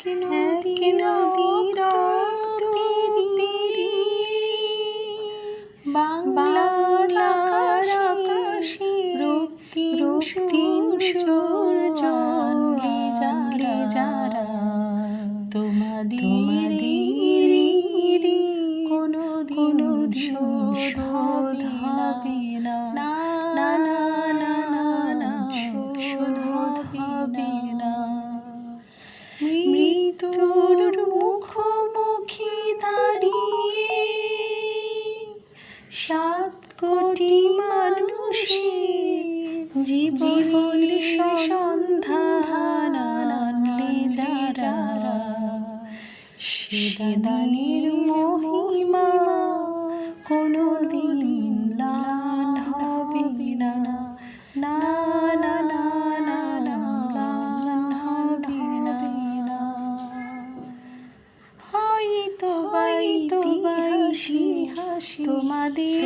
এক নদী রক্ত পেরিয়ে বাংলার আকাশে রক্তিম সূর্য জানলে যারা তোমাদের কোনদিন শোধ হবে না, না না না না শোধ হবে না। মৃত্যুর মুখোমুখি দাঁড়িয়ে 7 কোটি মানুষের জীবনের সন্ধান আনলে যারা সেদানের মহিমা কোনদিন ম্লান হবে না, না না না না ম্লান হবে না। হয়তো ইতিহাসে তোমাদের